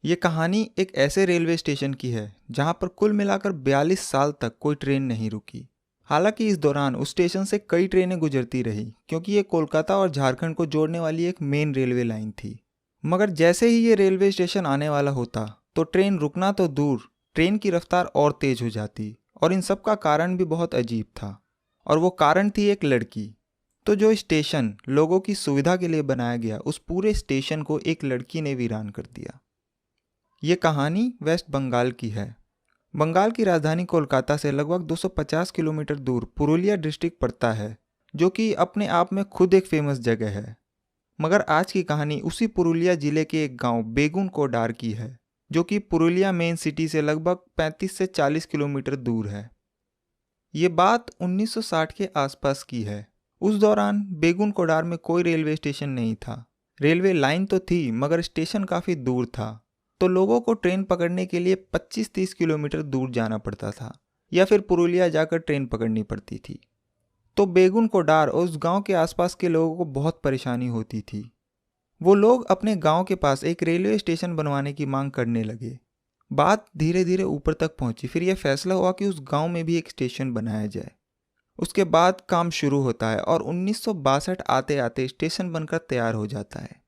ये कहानी एक ऐसे रेलवे स्टेशन की है जहां पर कुल मिलाकर 42 साल तक कोई ट्रेन नहीं रुकी। हालांकि इस दौरान उस स्टेशन से कई ट्रेनें गुजरती रही क्योंकि ये कोलकाता और झारखंड को जोड़ने वाली एक मेन रेलवे लाइन थी। मगर जैसे ही ये रेलवे स्टेशन आने वाला होता तो ट्रेन रुकना तो दूर, ट्रेन की रफ्तार और तेज हो जाती। और इन सब का कारण भी बहुत अजीब था, और वो कारण थी एक लड़की। तो जो स्टेशन लोगों की सुविधा के लिए बनाया गया, उस पूरे स्टेशन को एक लड़की ने वीरान कर दिया। ये कहानी वेस्ट बंगाल की है। बंगाल की राजधानी कोलकाता से लगभग 250 किलोमीटर दूर पुरुलिया डिस्ट्रिक्ट पड़ता है, जो कि अपने आप में खुद एक फेमस जगह है। मगर आज की कहानी उसी पुरुलिया जिले के एक गांव बेगुन कोडार की है, जो कि पुरुलिया मेन सिटी से लगभग 35 से 40 किलोमीटर दूर है। ये बात 1960 के आसपास की है। उस दौरान बेगुन कोडार में कोई रेलवे स्टेशन नहीं था। रेलवे लाइन तो थी मगर स्टेशन काफ़ी दूर था, तो लोगों को ट्रेन पकड़ने के लिए 25-30 किलोमीटर दूर जाना पड़ता था, या फिर पुरुलिया जाकर ट्रेन पकड़नी पड़ती थी। तो बेगुन कोडार और उस गांव के आसपास के लोगों को बहुत परेशानी होती थी। वो लोग अपने गांव के पास एक रेलवे स्टेशन बनवाने की मांग करने लगे। बात धीरे धीरे ऊपर तक पहुंची। फिर यह फैसला हुआ कि उस गांव में भी एक स्टेशन बनाया जाए। उसके बाद काम शुरू होता है और 1962 आते आते स्टेशन बनकर तैयार हो जाता है।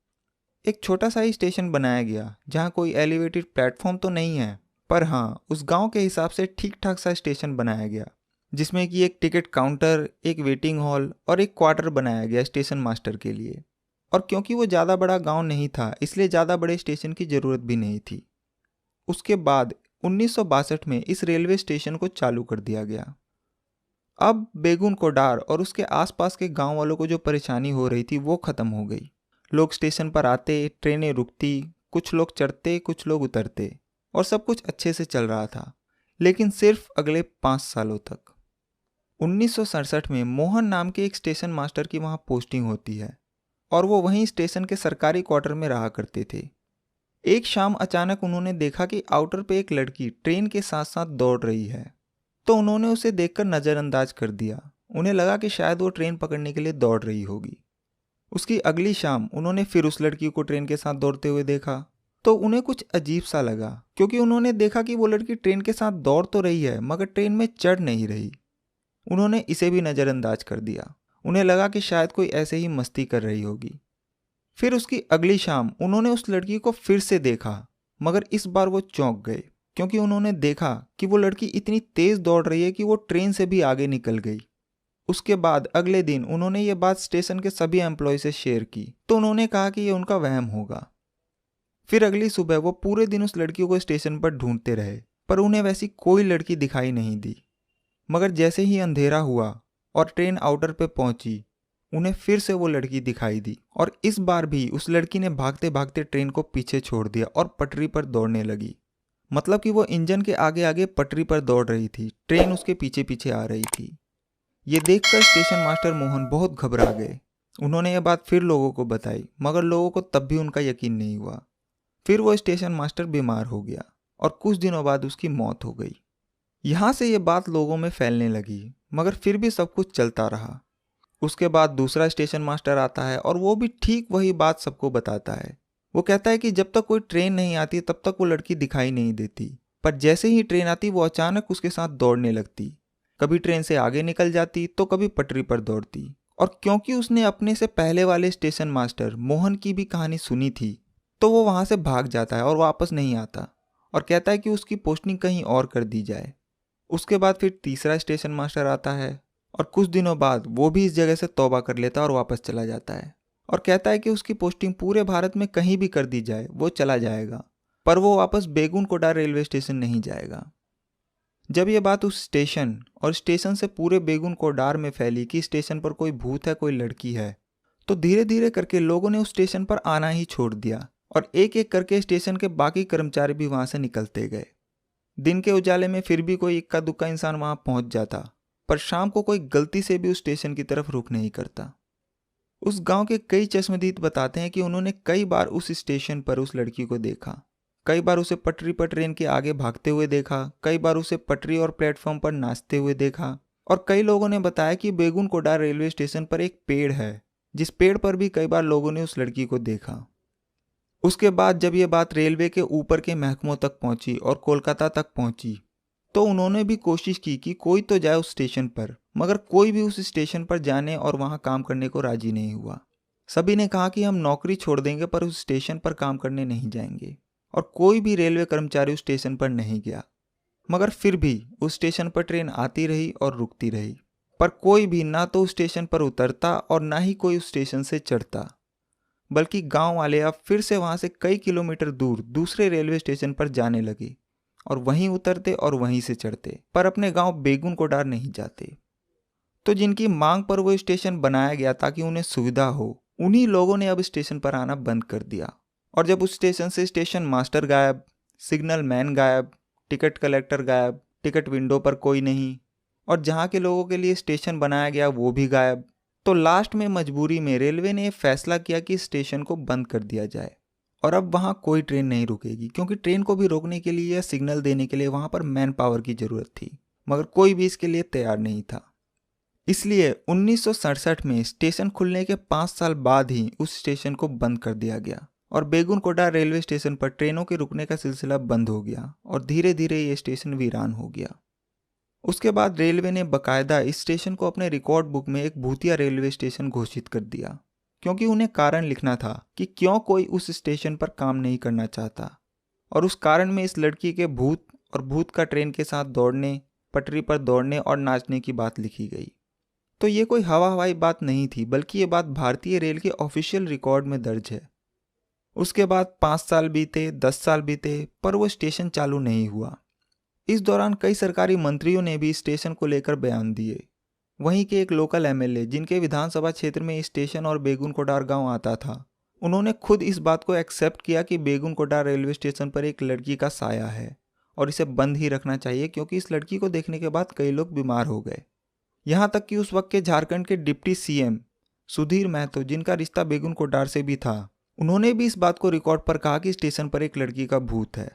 एक छोटा सा ही स्टेशन बनाया गया जहां कोई एलिवेटेड प्लेटफॉर्म तो नहीं है, पर हाँ, उस गांव के हिसाब से ठीक ठाक सा स्टेशन बनाया गया, जिसमें कि एक टिकट काउंटर, एक वेटिंग हॉल और एक क्वार्टर बनाया गया स्टेशन मास्टर के लिए। और क्योंकि वो ज़्यादा बड़ा गांव नहीं था, इसलिए ज़्यादा बड़े स्टेशन की ज़रूरत भी नहीं थी। उसके बाद 1962 में इस रेलवे स्टेशन को चालू कर दिया गया। अब बेगुन कोडार और उसके आसपास के गांव वालों को जो परेशानी हो रही थी वो ख़त्म हो गई। लोग स्टेशन पर आते, ट्रेनें रुकती, कुछ लोग चढ़ते, कुछ लोग उतरते, और सब कुछ अच्छे से चल रहा था, लेकिन सिर्फ अगले 5 सालों तक। 1967 में मोहन नाम के एक स्टेशन मास्टर की वहाँ पोस्टिंग होती है, और वो वहीं स्टेशन के सरकारी क्वार्टर में रहा करते थे। एक शाम अचानक उन्होंने देखा कि आउटर पे एक लड़की ट्रेन के साथ साथ दौड़ रही है, तो उन्होंने उसे देखकर नज़रअंदाज कर दिया। उन्हें लगा कि शायद वो ट्रेन पकड़ने के लिए दौड़ रही होगी। उसकी अगली शाम उन्होंने फिर उस लड़की को ट्रेन के साथ दौड़ते हुए देखा, तो उन्हें कुछ अजीब सा लगा, क्योंकि उन्होंने देखा कि वो लड़की ट्रेन के साथ दौड़ तो रही है मगर ट्रेन में चढ़ नहीं रही। उन्होंने इसे भी नज़रअंदाज कर दिया। उन्हें लगा कि शायद कोई ऐसे ही मस्ती कर रही होगी। फिर उसकी अगली शाम उन्होंने उस लड़की को फिर से देखा, मगर इस बार वो चौंक गए, क्योंकि उन्होंने देखा कि वो लड़की इतनी तेज दौड़ रही है कि वो ट्रेन से भी आगे निकल गई। उसके बाद अगले दिन उन्होंने ये बात स्टेशन के सभी एम्प्लॉय से शेयर की, तो उन्होंने कहा कि ये उनका वहम होगा। फिर अगली सुबह वो पूरे दिन उस लड़की को स्टेशन पर ढूंढते रहे, पर उन्हें वैसी कोई लड़की दिखाई नहीं दी। मगर जैसे ही अंधेरा हुआ और ट्रेन आउटर पे पहुंची, उन्हें फिर से वो लड़की दिखाई दी, और इस बार भी उस लड़की ने भागते भागते ट्रेन को पीछे छोड़ दिया और पटरी पर दौड़ने लगी। मतलब कि वो इंजन के आगे आगे पटरी पर दौड़ रही थी, ट्रेन उसके पीछे पीछे आ रही थी। ये देखकर स्टेशन मास्टर मोहन बहुत घबरा गए। उन्होंने ये बात फिर लोगों को बताई, मगर लोगों को तब भी उनका यकीन नहीं हुआ। फिर वो स्टेशन मास्टर बीमार हो गया और कुछ दिनों बाद उसकी मौत हो गई। यहाँ से ये बात लोगों में फैलने लगी, मगर फिर भी सब कुछ चलता रहा। उसके बाद दूसरा स्टेशन मास्टर आता है और वो भी ठीक वही बात सबको बताता है। वो कहता है कि जब तक कोई ट्रेन नहीं आती तब तक वो लड़की दिखाई नहीं देती, पर जैसे ही ट्रेन आती वो अचानक उसके साथ दौड़ने लगती। कभी ट्रेन से आगे निकल जाती तो कभी पटरी पर दौड़ती। और क्योंकि उसने अपने से पहले वाले स्टेशन मास्टर मोहन की भी कहानी सुनी थी, तो वो वहाँ से भाग जाता है और वापस नहीं आता, और कहता है कि उसकी पोस्टिंग कहीं और कर दी जाए। उसके बाद फिर तीसरा स्टेशन मास्टर आता है, और कुछ दिनों बाद वो भी इस जगह से तौबा कर लेता है और वापस चला जाता है, और कहता है कि उसकी पोस्टिंग पूरे भारत में कहीं भी कर दी जाए वो चला जाएगा, पर वो वापस बेगुन कोडार रेलवे स्टेशन नहीं जाएगा। जब ये बात उस स्टेशन और स्टेशन से पूरे बेगुन कोडार में फैली कि स्टेशन पर कोई भूत है, कोई लड़की है, तो धीरे धीरे करके लोगों ने उस स्टेशन पर आना ही छोड़ दिया, और एक एक करके स्टेशन के बाकी कर्मचारी भी वहां से निकलते गए। दिन के उजाले में फिर भी कोई इक्का दुक्का इंसान वहां पहुंच जाता, पर शाम को कोई गलती से भी उस स्टेशन की तरफ रुख नहीं करता। उस गांव के कई चश्मदीद बताते हैं कि उन्होंने कई बार उस स्टेशन पर उस लड़की को देखा। कई बार उसे पटरी पर ट्रेन के आगे भागते हुए देखा, कई बार उसे पटरी और प्लेटफॉर्म पर नाचते हुए देखा, और कई लोगों ने बताया कि बेगुन कोडार रेलवे स्टेशन पर एक पेड़ है, जिस पेड़ पर भी कई बार लोगों ने उस लड़की को देखा। उसके बाद जब ये बात रेलवे के ऊपर के महकमों तक पहुंची और कोलकाता तक पहुंची, तो उन्होंने भी कोशिश की कि कोई तो जाए उस स्टेशन पर, मगर कोई भी उस स्टेशन पर जाने और वहां काम करने को राजी नहीं हुआ। सभी ने कहा कि हम नौकरी छोड़ देंगे पर उस स्टेशन पर काम करने नहीं जाएंगे, और कोई भी रेलवे कर्मचारी उस स्टेशन पर नहीं गया। मगर फिर भी उस स्टेशन पर ट्रेन आती रही और रुकती रही, पर कोई भी ना तो उस स्टेशन पर उतरता और ना ही कोई उस स्टेशन से चढ़ता, बल्कि गांव वाले अब फिर से वहां से कई किलोमीटर दूर दूसरे रेलवे स्टेशन पर जाने लगे और वहीं उतरते और वहीं से चढ़ते, पर अपने गांव बेगुन कोडार नहीं जाते। तो जिनकी मांग पर वो स्टेशन बनाया गया ताकि उन्हें सुविधा हो, उन्हीं लोगों ने अब स्टेशन पर आना बंद कर दिया। और जब उस स्टेशन से स्टेशन मास्टर गायब, सिग्नल मैन गायब, टिकट कलेक्टर गायब, टिकट विंडो पर कोई नहीं, और जहां के लोगों के लिए स्टेशन बनाया गया वो भी गायब, तो लास्ट में मजबूरी में रेलवे ने फैसला किया कि स्टेशन को बंद कर दिया जाए। और अब वहां कोई ट्रेन नहीं रुकेगी, क्योंकि ट्रेन को भी रोकने के लिए या सिग्नल देने के लिए वहां पर मैन पावर की जरूरत थी, मगर कोई भी इसके लिए तैयार नहीं था। इसलिए 1967 में स्टेशन खुलने के 5 साल बाद ही उस स्टेशन को बंद कर दिया गया और बेगुन कोडार रेलवे स्टेशन पर ट्रेनों के रुकने का सिलसिला बंद हो गया और धीरे धीरे ये स्टेशन वीरान हो गया। उसके बाद रेलवे ने बकायदा इस स्टेशन को अपने रिकॉर्ड बुक में एक भूतिया रेलवे स्टेशन घोषित कर दिया, क्योंकि उन्हें कारण लिखना था कि क्यों कोई उस स्टेशन पर काम नहीं करना चाहता। और उस कारण में इस लड़की के भूत और भूत का ट्रेन के साथ दौड़ने, पटरी पर दौड़ने और नाचने की बात लिखी गई। तो ये कोई हवाई बात नहीं थी, बल्कि ये बात भारतीय रेल के ऑफिशियल रिकॉर्ड में दर्ज है। उसके बाद 5 साल बीते, 10 साल बीते, पर वो स्टेशन चालू नहीं हुआ। इस दौरान कई सरकारी मंत्रियों ने भी स्टेशन को लेकर बयान दिए। वहीं के एक लोकल एमएलए, जिनके विधानसभा क्षेत्र में स्टेशन और बेगुन कोडार गांव आता था, उन्होंने खुद इस बात को एक्सेप्ट किया कि बेगुन कोडार रेलवे स्टेशन पर एक लड़की का साया है और इसे बंद ही रखना चाहिए, क्योंकि इस लड़की को देखने के बाद कई लोग बीमार हो गए। यहाँ तक कि उस वक्त के झारखंड के डिप्टी सीएम सुधीर महतो, जिनका रिश्ता बेगुन कोडार से भी था, उन्होंने भी इस बात को रिकॉर्ड पर कहा कि स्टेशन पर एक लड़की का भूत है।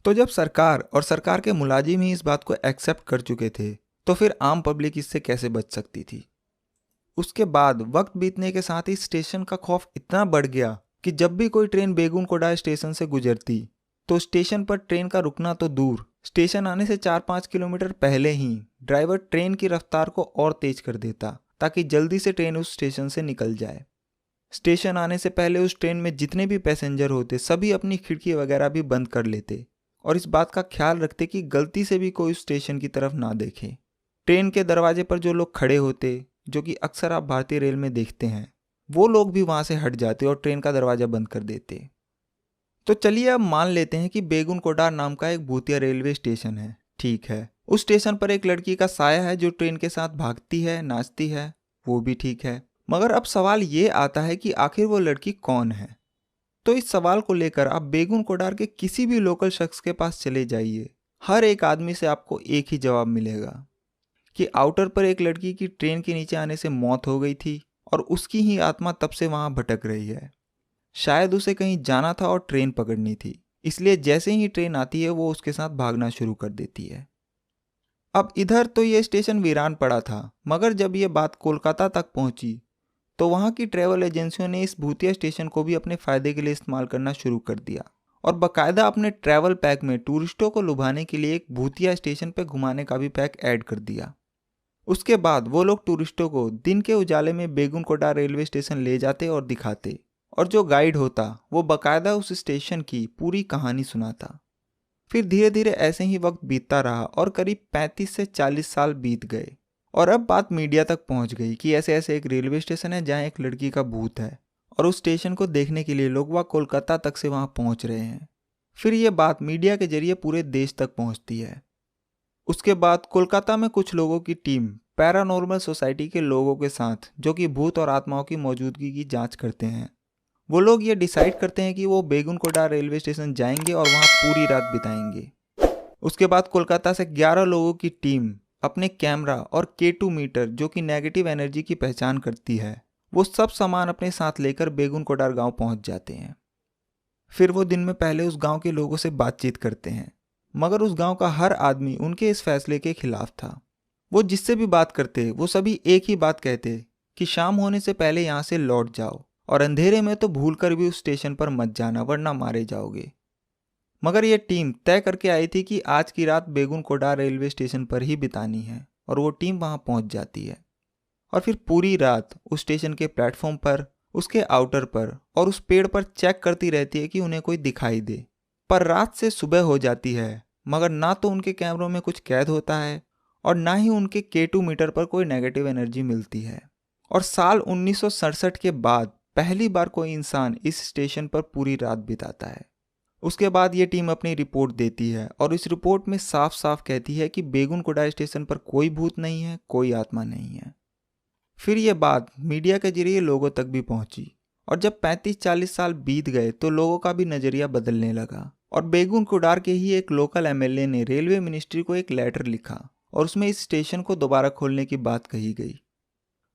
तो जब सरकार और सरकार के मुलाजिम ही इस बात को एक्सेप्ट कर चुके थे, तो फिर आम पब्लिक इससे कैसे बच सकती थी। उसके बाद वक्त बीतने के साथ ही स्टेशन का खौफ इतना बढ़ गया कि जब भी कोई ट्रेन बेगुन कोडार स्टेशन से गुजरती, तो स्टेशन पर ट्रेन का रुकना तो दूर, स्टेशन आने से 4-5 किलोमीटर पहले ही ड्राइवर ट्रेन की रफ्तार को और तेज कर देता ताकि जल्दी से ट्रेन उस स्टेशन से निकल जाए। स्टेशन आने से पहले उस ट्रेन में जितने भी पैसेंजर होते, सभी अपनी खिड़की वगैरह भी बंद कर लेते और इस बात का ख्याल रखते कि गलती से भी कोई स्टेशन की तरफ ना देखे। ट्रेन के दरवाजे पर जो लोग खड़े होते, जो कि अक्सर आप भारतीय रेल में देखते हैं, वो लोग भी वहां से हट जाते और ट्रेन का दरवाजा बंद कर देते। तो चलिए अब मान लेते हैं कि बेगुन कोडार नाम का एक भूतिया रेलवे स्टेशन है। ठीक है, उस स्टेशन पर एक लड़की का साया है जो ट्रेन के साथ भागती है, नाचती है, वो भी ठीक है। मगर अब सवाल ये आता है कि आखिर वो लड़की कौन है। तो इस सवाल को लेकर आप बेगुन कोडार के किसी भी लोकल शख्स के पास चले जाइए, हर एक आदमी से आपको एक ही जवाब मिलेगा कि आउटर पर एक लड़की की ट्रेन के नीचे आने से मौत हो गई थी और उसकी ही आत्मा तब से वहां भटक रही है। शायद उसे कहीं जाना था और ट्रेन पकड़नी थी, इसलिए जैसे ही ट्रेन आती है वो उसके साथ भागना शुरू कर देती है। अब इधर तो ये स्टेशन वीरान पड़ा था, मगर जब ये बात कोलकाता तक पहुंची तो वहां की ट्रैवल एजेंसियों ने इस भूतिया स्टेशन को भी अपने फायदे के लिए इस्तेमाल करना शुरू कर दिया और बकायदा अपने ट्रैवल पैक में टूरिस्टों को लुभाने के लिए एक भूतिया स्टेशन पर घुमाने का भी पैक ऐड कर दिया। उसके बाद वो लोग टूरिस्टों को दिन के उजाले में बेगुन कोडार रेलवे स्टेशन ले जाते और दिखाते, और जो गाइड होता वो बकायदा उस स्टेशन की पूरी कहानी सुनाता। फिर धीरे धीरे ऐसे ही वक्त बीतता रहा और करीब 35 से 40 साल बीत गए और अब बात मीडिया तक पहुंच गई कि ऐसे ऐसे एक रेलवे स्टेशन है जहां एक लड़की का भूत है और उस स्टेशन को देखने के लिए लोग वह कोलकाता तक से वहां पहुंच रहे हैं। फिर ये बात मीडिया के जरिए पूरे देश तक पहुंचती है। उसके बाद कोलकाता में कुछ लोगों की टीम पैरानॉर्मल सोसाइटी के लोगों के साथ, जो कि भूत और आत्माओं की मौजूदगी की जांच करते हैं, वो लोग ये डिसाइड करते हैं कि वो बेगुन कोडार रेलवे स्टेशन जाएंगे और वहां पूरी रात बिताएंगे। उसके बाद कोलकाता से 11 लोगों की टीम अपने कैमरा और K2 मीटर, जो कि नेगेटिव एनर्जी की पहचान करती है, वो सब सामान अपने साथ लेकर बेगुन कोडार गांव पहुंच जाते हैं। फिर वो दिन में पहले उस गांव के लोगों से बातचीत करते हैं, मगर उस गांव का हर आदमी उनके इस फैसले के खिलाफ था। वो जिससे भी बात करते वो सभी एक ही बात कहते कि शाम होने से पहले यहाँ से लौट जाओ और अंधेरे में तो भूलकर भी उस स्टेशन पर मत जाना वरना मारे जाओगे। मगर यह टीम तय करके आई थी कि आज की रात बेगुन कोडा रेलवे स्टेशन पर ही बितानी है और वो टीम वहां पहुंच जाती है और फिर पूरी रात उस स्टेशन के प्लेटफॉर्म पर, उसके आउटर पर और उस पेड़ पर चेक करती रहती है कि उन्हें कोई दिखाई दे। पर रात से सुबह हो जाती है मगर ना तो उनके कैमरों में कुछ कैद होता है और ना ही उनके K2 मीटर पर कोई नेगेटिव एनर्जी मिलती है। और साल 1967 के बाद पहली बार कोई इंसान इस स्टेशन पर पूरी रात बिताता है। उसके बाद ये टीम अपनी रिपोर्ट देती है और इस रिपोर्ट में साफ साफ कहती है कि बेगुन कोडा स्टेशन पर कोई भूत नहीं है, कोई आत्मा नहीं है। फिर ये बात मीडिया के जरिए लोगों तक भी पहुंची और जब 35-40 साल बीत गए तो लोगों का भी नजरिया बदलने लगा और बेगुन कोडार के ही एक लोकल MLA ने रेलवे मिनिस्ट्री को एक लेटर लिखा और उसमें इस स्टेशन को दोबारा खोलने की बात कही गई।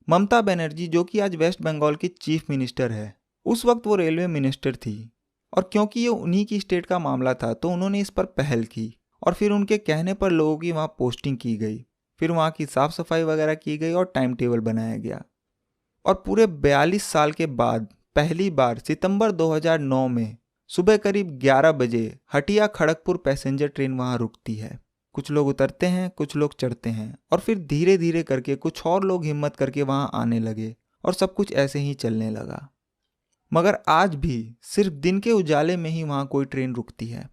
ममता बनर्जी, जो कि आज वेस्ट बंगाल की चीफ मिनिस्टर है, उस वक्त वो रेलवे मिनिस्टर थी और क्योंकि ये उन्हीं की स्टेट का मामला था तो उन्होंने इस पर पहल की और फिर उनके कहने पर लोगों की वहाँ पोस्टिंग की गई, फिर वहाँ की साफ सफाई वगैरह की गई और टाइम टेबल बनाया गया। और पूरे 42 साल के बाद पहली बार सितंबर 2009 में सुबह करीब 11 बजे हटिया खड़गपुर पैसेंजर ट्रेन वहाँ रुकती है। कुछ लोग उतरते हैं, कुछ लोग चढ़ते हैं और फिर धीरे धीरे करके कुछ और लोग हिम्मत करके वहाँ आने लगे और सब कुछ ऐसे ही चलने लगा। मगर आज भी सिर्फ दिन के उजाले में ही वहाँ कोई ट्रेन रुकती है।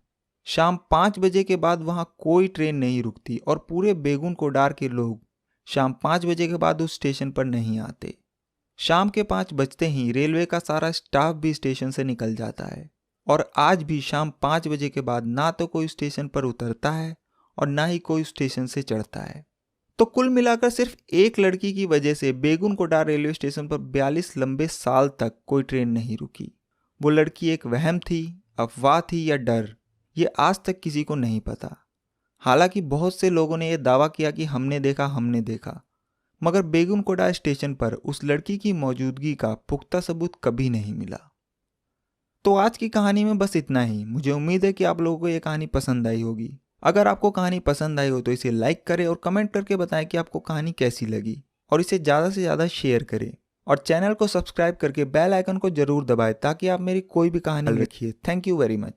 शाम 5 बजे के बाद वहाँ कोई ट्रेन नहीं रुकती और पूरे बेगुन कोडार के लोग शाम 5 बजे के बाद उस स्टेशन पर नहीं आते। शाम के 5 बजते ही रेलवे का सारा स्टाफ भी स्टेशन से निकल जाता है और आज भी शाम 5 बजे के बाद ना तो कोई स्टेशन पर उतरता है और ना ही कोई स्टेशन से चढ़ता है। तो कुल मिलाकर सिर्फ एक लड़की की वजह से बेगुन कोडा रेलवे स्टेशन पर 42 लंबे साल तक कोई ट्रेन नहीं रुकी। वो लड़की एक वहम थी, अफवाह थी या डर, ये आज तक किसी को नहीं पता। हालांकि बहुत से लोगों ने यह दावा किया कि हमने देखा, मगर बेगुन कोडा स्टेशन पर उस लड़की की मौजूदगी का पुख्ता सबूत कभी नहीं मिला। तो आज की कहानी में बस इतना ही। मुझे उम्मीद है कि आप लोगों को यह कहानी पसंद आई होगी। अगर आपको कहानी पसंद आई हो तो इसे लाइक करें और कमेंट करके बताएं कि आपको कहानी कैसी लगी और इसे ज़्यादा से ज़्यादा शेयर करें और चैनल को सब्सक्राइब करके बेल आइकन को जरूर दबाएं ताकि आप मेरी कोई भी कहानी रखिए। Thank you very much.